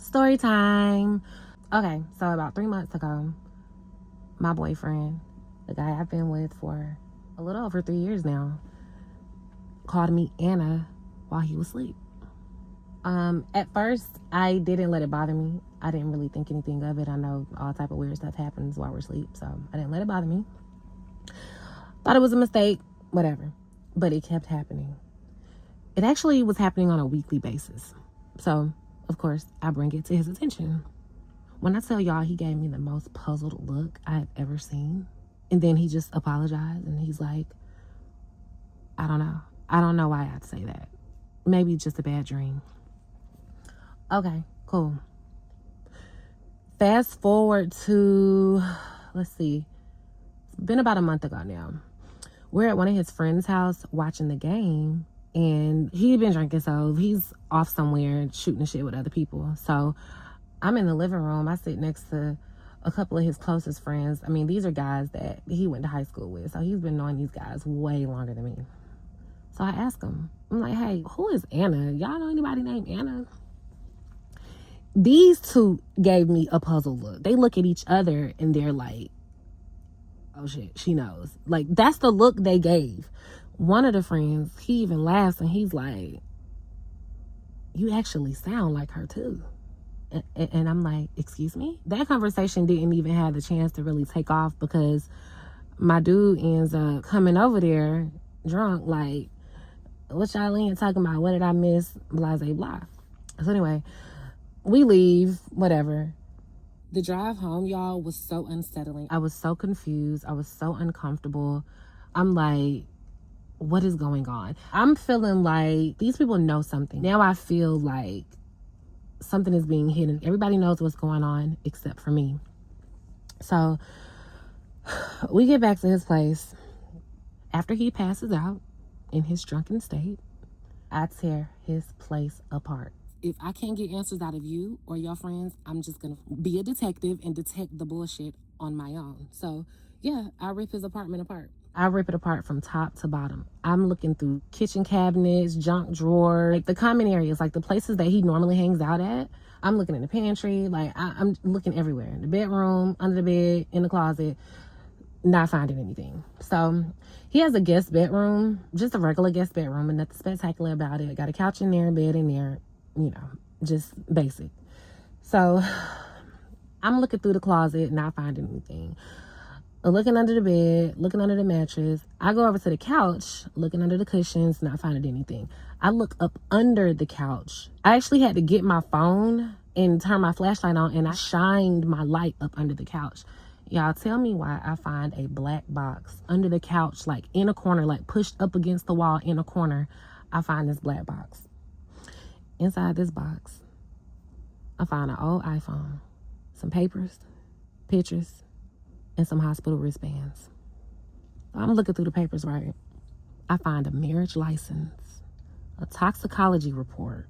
Story time. Okay, so about 3 months ago, my boyfriend, the guy I've been with for a little over 3 years now, called me Anna while he was asleep. At first, I didn't let it bother me. I didn't really think anything of it. I know all type of weird stuff happens while we're asleep, so I didn't let it bother me. Thought it was a mistake, whatever. But it kept happening. It actually was happening on a weekly basis. So, of course, I bring it to his attention. When I tell y'all, he gave me the most puzzled look I've ever seen. And then he just apologized and he's like, I don't know. I don't know why I'd say that. Maybe just a bad dream. Okay, cool. Fast forward to, let's see, it's been about a month ago now. We're at one of his friends' house watching the game, and he'd been drinking, so he's off somewhere shooting the shit with other people. So I'm in the living room. I sit next to a couple of his closest friends. I mean, these are guys that he went to high school with, so he's been knowing these guys way longer than me. So I ask him, I'm like, hey, who is Anna? Y'all know anybody named Anna? These two gave me a puzzled look. They look at each other and they're like, oh shit, she knows. Like, that's the look they gave. One of the friends, he even laughs and he's like, you actually sound like her too. And I'm like, excuse me? That conversation didn't even have the chance to really take off because my dude ends up coming over there drunk, like, what y'all in talking about? What did I miss? Blah, blah, blah. So anyway, we leave, whatever. The drive home, y'all, was so unsettling. I was so confused. I was so uncomfortable. I'm like, what is going on? I'm feeling like these people know something. Now I feel like something is being hidden. Everybody knows what's going on except for me. So we get back to his place. After he passes out in his drunken state, I tear his place apart. If I can't get answers out of you or your friends, I'm just going to be a detective and detect the bullshit on my own. So, yeah, I rip his apartment apart. I rip it apart from top to bottom. I'm looking through kitchen cabinets, junk drawers, like the common areas, like the places that he normally hangs out at. I'm looking in the pantry, like I'm looking everywhere. In the bedroom, under the bed, in the closet, not finding anything. So he has a guest bedroom, just a regular guest bedroom, and nothing spectacular about it. Got a couch in there, bed in there, you know, just basic. So I'm looking through the closet, not finding anything. Looking under the bed, looking under the mattress. I go over to the couch, looking under the cushions, not finding anything. I look up under the couch. I actually had to get my phone and turn my flashlight on, and I shined my light up under the couch. Y'all, tell me why I find a black box under the couch, like in a corner, like pushed up against the wall in a corner. I find this black box. Inside this box, I found an old iPhone, some papers, pictures, and some hospital wristbands. I'm looking through the papers, right? I find a marriage license, a toxicology report,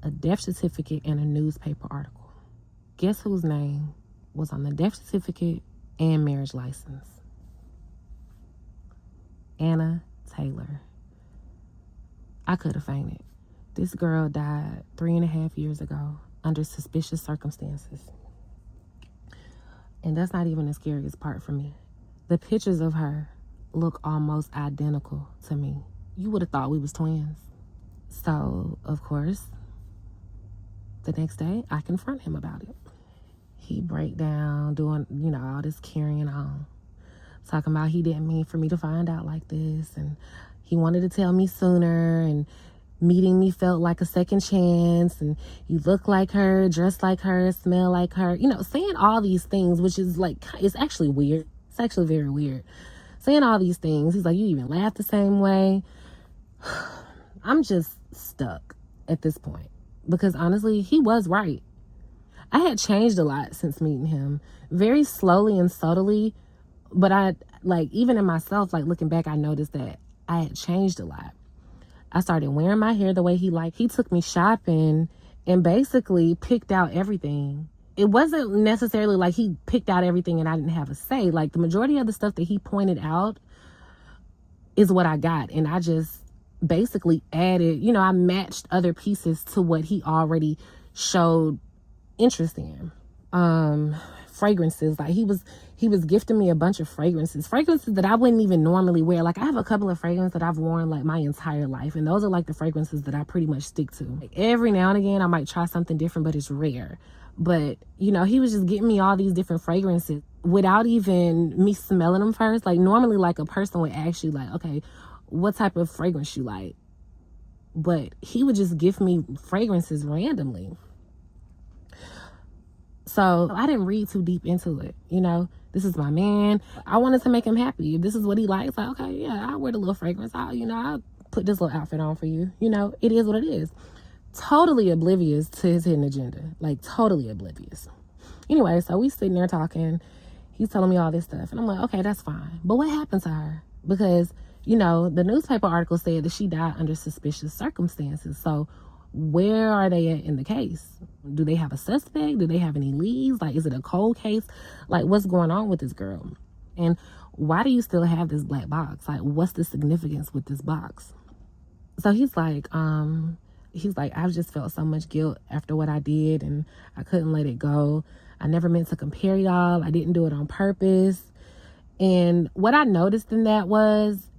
a death certificate, and a newspaper article. Guess whose name was on the death certificate and marriage license? Anna Taylor. I could have fainted. This girl died 3.5 years ago under suspicious circumstances. And that's not even the scariest part for me. The pictures of her look almost identical to me. You would have thought we was twins. So, of course, the next day, I confront him about it. He break down, doing, all this carrying on. Talking about he didn't mean for me to find out like this. And he wanted to tell me sooner. And meeting me felt like a second chance, and you look like her, dress like her, smell like her, saying all these things, which is like, it's actually weird. It's actually very weird. Saying all these things. He's like, you even laugh the same way. I'm just stuck at this point because honestly, he was right. I had changed a lot since meeting him, very slowly and subtly, but even in myself, looking back, I noticed that I had changed a lot. I started wearing my hair the way he liked. He took me shopping and basically picked out everything. It wasn't necessarily like he picked out everything and I didn't have a say. Like, the majority of the stuff that he pointed out is what I got. And I just basically added, I matched other pieces to what he already showed interest in. Fragrances, like he was gifting me a bunch of fragrances that I wouldn't even normally wear. Like I have a couple of fragrances that I've worn like my entire life, and those are like the fragrances that I pretty much stick to. Like, every now and again I might try something different, but it's rare. But you know, he was just getting me all these different fragrances without even me smelling them first. Like normally, like a person would ask you like, okay, what type of fragrance you like, but he would just give me fragrances randomly. So I didn't read too deep into it. You know, this is my man. I wanted to make him happy. If this is what he likes, like, okay, yeah, I'll wear the little fragrance. I'll put this little outfit on for you. You know, it is what it is. Totally oblivious to his hidden agenda. Like, totally oblivious. Anyway, so we sitting there talking. He's telling me all this stuff. And I'm like, okay, that's fine. But what happened to her? Because, you know, the newspaper article said that she died under suspicious circumstances. So where are they at in the case? Do they have a suspect? Do they have any leads? Like, is it a cold case? Like, what's going on with this girl? And why do you still have this black box? Like, what's the significance with this box? So he's like, I've just felt so much guilt after what I did, and I couldn't let it go. I never meant to compare y'all. I didn't do it on purpose. And what I noticed in that was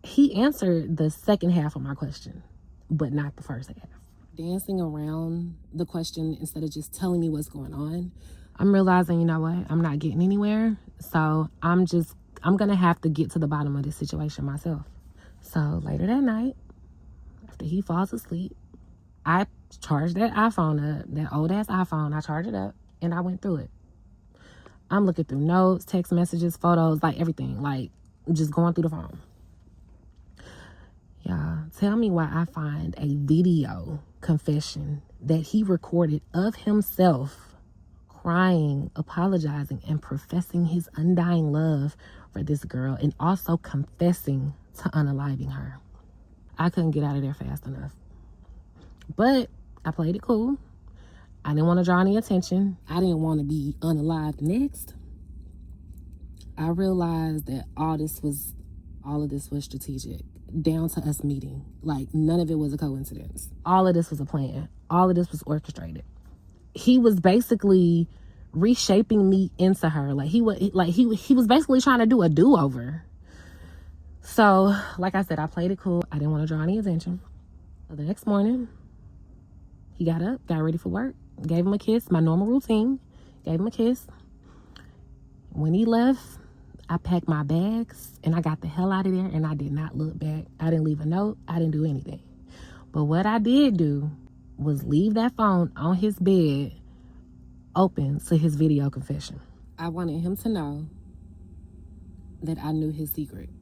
he answered the second half of my question, but not the first half. Dancing around the question instead of just telling me what's going on. I'm realizing, you know what? I'm not getting anywhere. So I'm going to have to get to the bottom of this situation myself. So later that night, after he falls asleep, I charged that iPhone up, that old ass iPhone. I charged it up and I went through it. I'm looking through notes, text messages, photos, like everything, like just going through the phone. Y'all, tell me why I find a video confession that he recorded of himself crying, apologizing, and professing his undying love for this girl, and also confessing to unaliving her. I couldn't get out of there fast enough. But I played it cool. I didn't want to draw any attention. I didn't want to be unalived next. I realized that all of this was strategic, down to us meeting. Like, none of it was a coincidence. All of this was a plan. All of this was orchestrated. He was basically reshaping me into her. Like he was basically trying to do a do-over. So, like I said, I played it cool. I didn't want to draw any attention. So the next morning, he got up, got ready for work, gave him a kiss, my normal routine, gave him a kiss. When he left, I packed my bags and I got the hell out of there, and I did not look back. I didn't leave a note. I didn't do anything. But what I did do was leave that phone on his bed open to his video confession. I wanted him to know that I knew his secret.